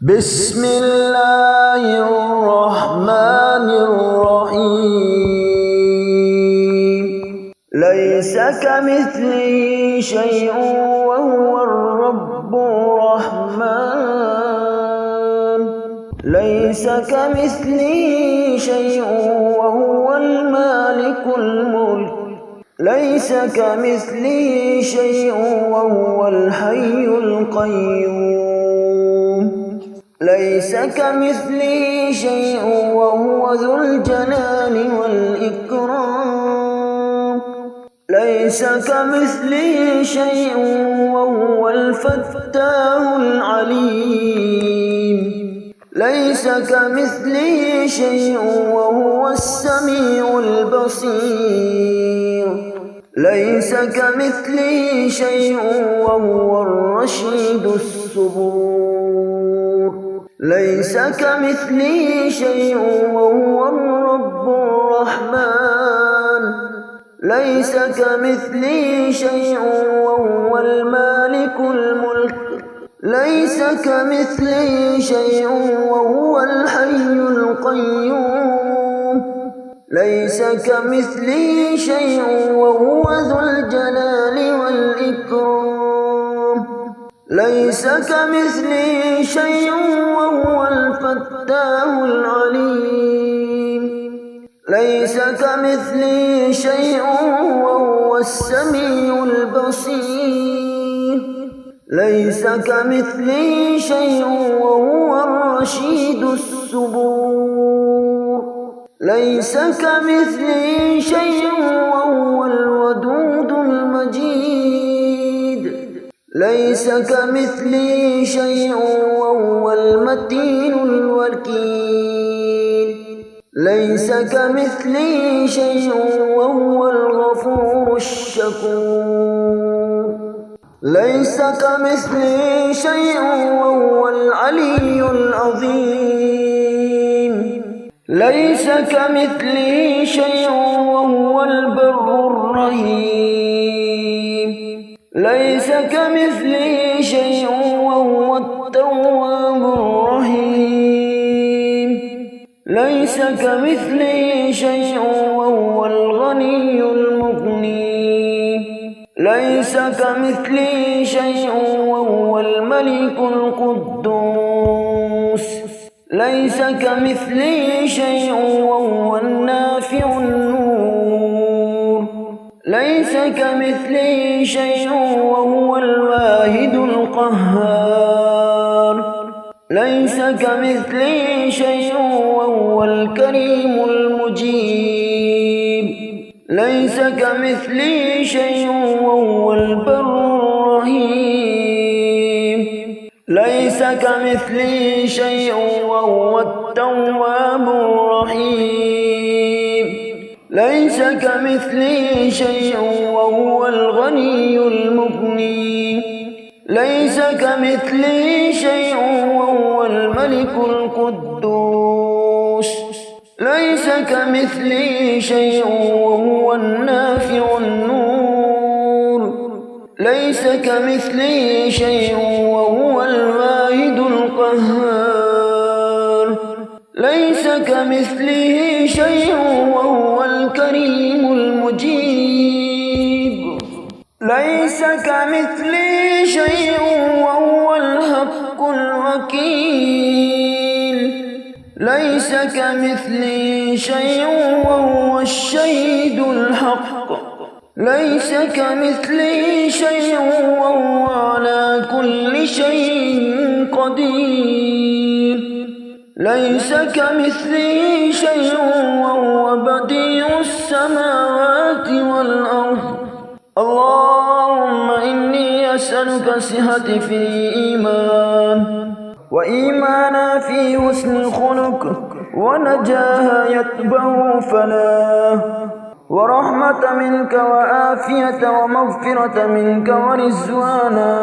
بسم الله الرحمن الرحيم. ليس كمثله شيء وهو الرب الرحمن. ليس كمثله شيء وهو المالك الملك. ليس كمثله شيء وهو الحي القيوم. ليس كمثله شيء وهو ذو الجلال والإكرام. ليس كمثله شيء وهو الفتاح العليم. ليس كمثله شيء وهو السميع البصير. ليس كمثله شيء وهو الرشيد الصبور. ليس كمثله شيء وهو الرب الرحمن. ليس كمثله شيء وهو المالك الملك. ليس كمثله شيء وهو الحي القيوم. ليس كمثله شيء وهو ذو الجلال والإكرام. ليس كمثله شيء وهو الفتاح العليم. ليس كمثله شيء وهو السميع البصير. ليس كمثله شيء وهو الرشيد الصبور. ليس كمثله شيء وهو الودود المجيد. ليس كمثله شيء وهو المتين الوكيل. ليس كمثله شيء وهو الغفور الشكور. ليس كمثله شيء وهو العلي العظيم. ليس كمثله شيء وهو البر الرحيم. ليس كمثله شيء وهو التواب الرحيم. ليس كمثله شيء وهو الغني المغني. ليس كمثله شيء وهو الملك القدوس. ليس كمثله شيء وهو النافع النور. ليس كمثله شيء وهو الواحد القهار. ليس كمثله شيء وهو الكريم المجيب. ليس كمثله شيء وهو البر الرحيم. ليس كمثله شيء وهو التواب الرحيم. ليس كمثله شيء وهو الغني المغني. ليس كمثله شيء وهو الملك القدوس. ليس كمثله شيء وهو النافع النور. ليس كمثله شيء وهو الواحد القهار. ليس كمثله شيء وهو الكريم المجيب. ليس كمثله شيء وهو الحق الوكيل. ليس كمثله شيء وهو الشهيد الحق. ليس كمثله شيء وهو على كل شيء قدير. ليس كمثله شيء وهو بديع السماوات والأرض. اللهم إني أسألك صحة في الإيمان، وإيمانا في حسن الخلق، ونجاها يتبع فلاح، ورحمة منك وآفية ومغفرة منك ورزوانا.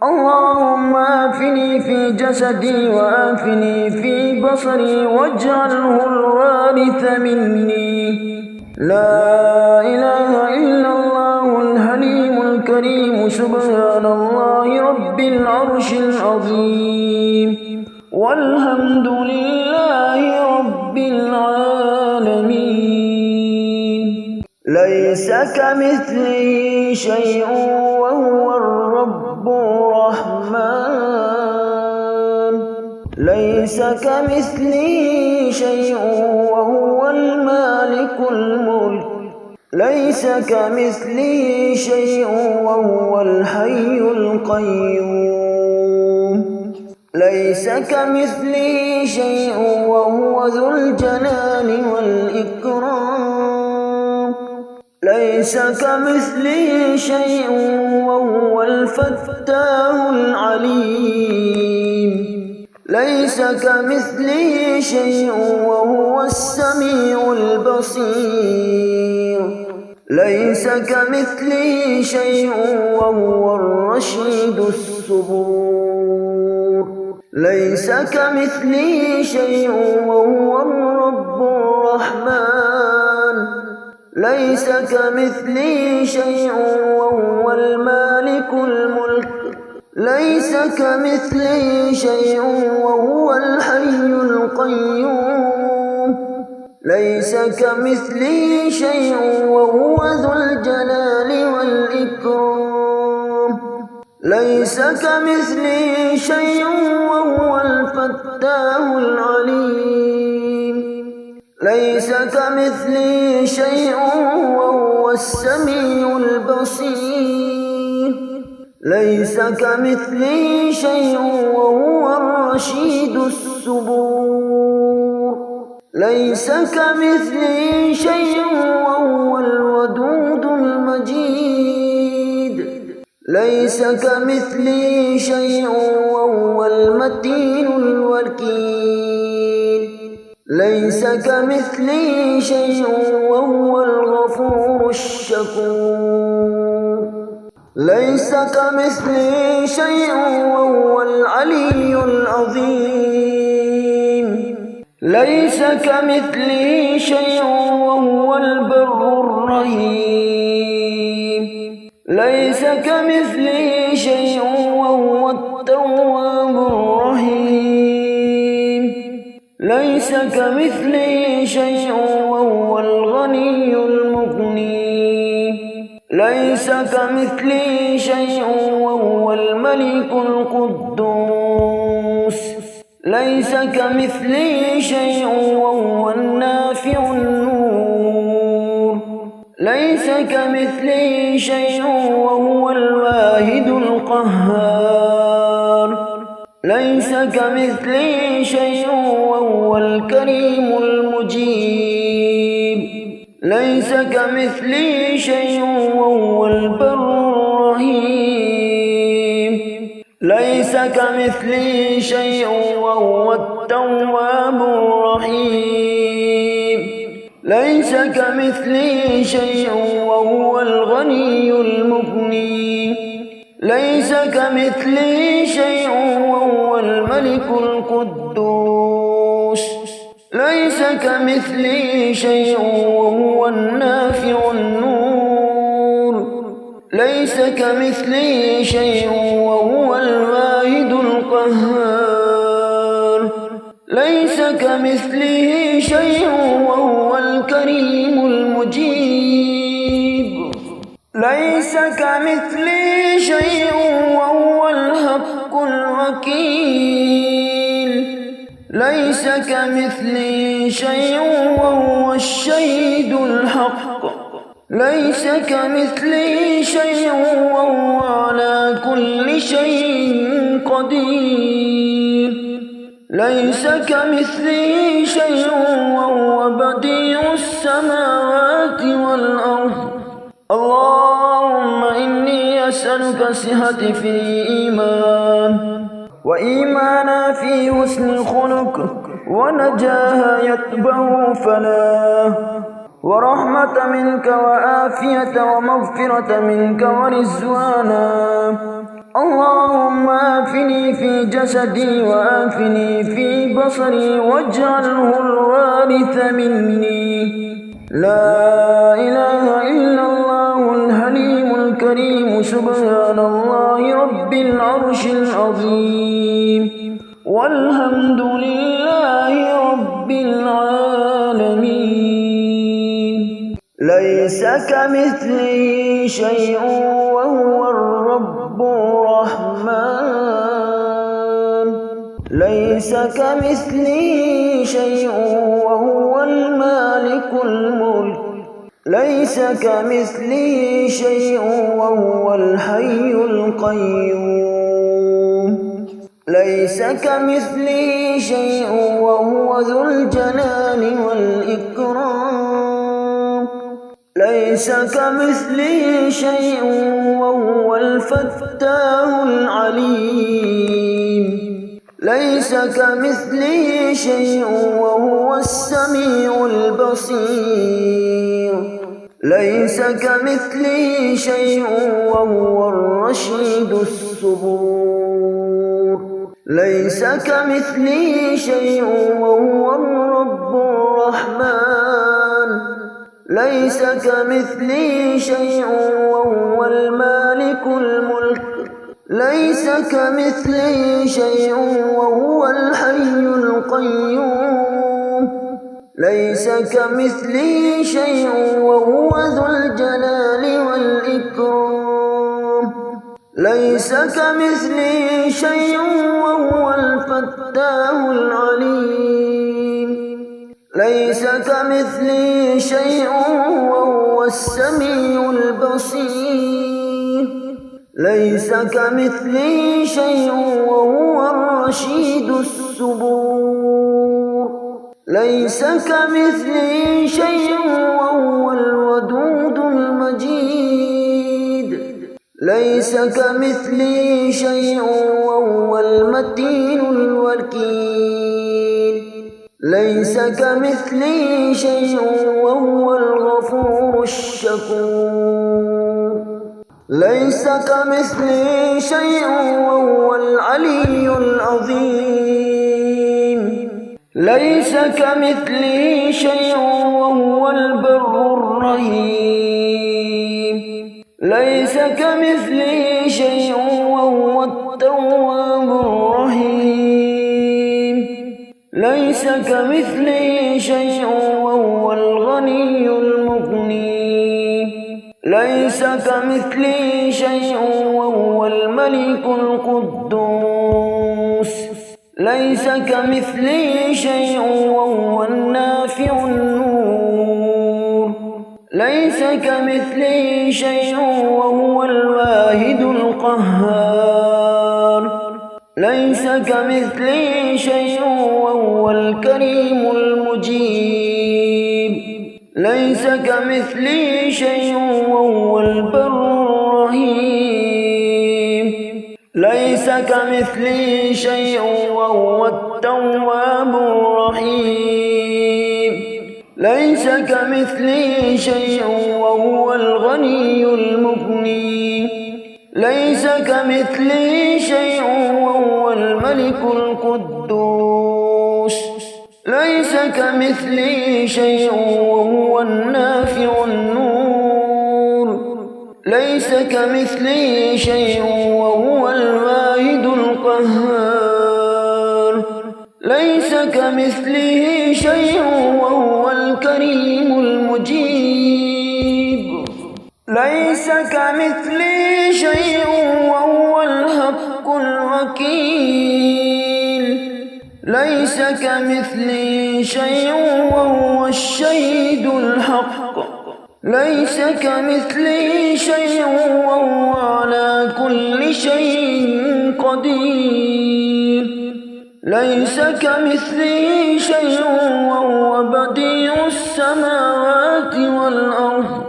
اللهم آفني في جسدي وآفني في بصري واجعله الوارث مني. لا إله إلا الله الحليم الكريم سبحان الله رب العرش العظيم. والحمد لله رب العالمين. ليس كمثله شيء وهو الرب الرحمن. ليس كمثله شيء وهو المالك الملك. ليس كمثله شيء وهو الحي القيوم. ليس كمثله شيء وهو ذو الجلال والإكرام. ليس كمثله شيء وهو الفتاح العليم. ليس كمثله شيء وهو السميع البصير. ليس كمثله شيء وهو الرشيد الصبور. ليس كمثله شيء وهو الرب الرحمن. ليس كمثله شيء وهو المالك الملك. ليس كمثله شيء وهو الحي القيوم. ليس كمثله شيء وهو ذو الجلال والإكرام. ليس كمثله شيء وهو الفتاح العليم. ليس كمثله شيء وهو السميع البصير. ليس كمثله شيء وهو الرشيد الصبور. ليس كمثله شيء وهو الودود المجيد. ليس كمثله شيء وهو المتين الوكيل. ليس كمثله شيء وهو الغفور الشكور. ليس كمثله شيء وهو العلي العظيم. ليس كمثله شيء وهو البر الرحيم. ليس كمثله شيء وهو التواب الرحيم. ليس كمثله شيء وهو الغني المغني. ليس كمثله شيء وهو الملك القدوس. ليس كمثله شيء وهو النافع النور. ليس كمثله شيء وهو الواحد القهار. ليس كمثله شيء وهو الكريم المجيب. ليس كمثله شيء وهو البر الرحيم. ليس كمثله شيء وهو التواب الرحيم. ليس كمثله شيء وهو الغني المغني. ليس كمثله شيء وهو الملك القدوس. ليس كمثله شيء وهو النافع النور. ليس كمثله شيء وهو الواحد القهار. ليس كمثله شيء وهو الكريم المجيب. ليس كمثله شيء وهو الحق الوكيل. ليس كمثله شيء وهو الشهيد الحق. ليس كمثله شيء وهو على كل شيء قدير. ليس كمثله شيء وهو بديع السماوات والأرض. اللهم إني أسألك صحة في الإيمان، وإيمانا في حسن الخلق، ونجاها يتبع فلاح، ورحمة منك وآفية ومغفرة منك ورزوانا. اللهم آفني في جسدي وآفني في بصري واجعله الوارث مني. لا إله إلا الله الحليم الكريم سبحان الله رب العرش العظيم. والحمد لله رب العالمين. ليس كمثله شيء وهو الرب الرحمن. ليس كمثله شيء وهو المالك الملك. ليس كمثله شيء وهو الحي القيوم. ليس كمثله شيء وهو ذو الجلال والإكرام. ليس كمثله شيء وهو الفتاح العليم. ليس كمثله شيء وهو السميع البصير. ليس كمثله شيء وهو الرشيد الصبور. ليس كمثله شيء وهو الرب الرحمن. ليس كمثله شيء وهو المالك الملك. ليس كمثله شيء وهو الحي القيوم. ليس كمثله شيء وهو ذو الجلال والإكرام. ليس كمثله شيء وهو الفتاح العليم. ليس كمثله شيء وهو السميع البصير. ليس كمثله شيء وهو الرشيد الصبور. ليس كمثله شيء وهو الودود المجيد. ليس كمثله شيء وهو المتين الوكيل. ليس كمثله شيء وهو الغفور الشكور. ليس كمثله شيء وهو العلي العظيم. ليس كمثله شيء وهو البر الرحيم. ليس كمثله شيء وهو التواب الرحيم. ليس كمثله شيء وهو الغني المغني. ليس كمثله شيء وهو الملك القدوس. ليس كمثله شيء وهو النافع النور. ليس كمثله شيء وهو الواحد القهار. ليس كمثله شيء وهو الكريم المجيب. ليس كمثله شيء وهو البر الرحيم. ليس كمثله شيء وهو التواب الرحيم. ليس كمثله شيء وهو الغني المغني. ليس كمثله شيء وهو الملك القدوس. ليس كمثله شيء وهو النافع النور. ليس كمثله شيء وهو الواحد القهار. ليس كمثله شيء وهو الكريم المجيب. ليس كمثله شيء وهو الحق الوكيل. ليس كمثله شيء وهو الشهيد الحق. ليس كمثله شيء وهو على كل شيء قدير. ليس كمثله شيء وهو بديع السماوات والأرض.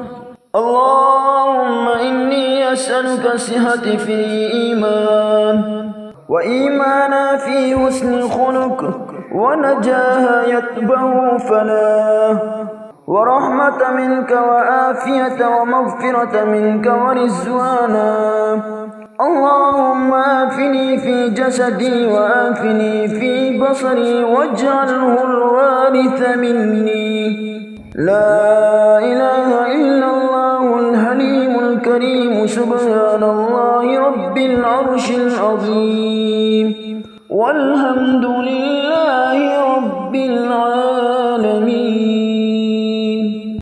اللهم إني أسألك صحة في الإيمان، وإيمانا في حسن الخلق، ونجاها يتبع فلاح، ورحمة منك وآفية ومغفرة منك ورزوانا. اللهم آفني في جسدي وآفني في بصري واجعله الوارث مني. لا إله إلا الله الحليم الكريم سبحان الله رب العرش العظيم.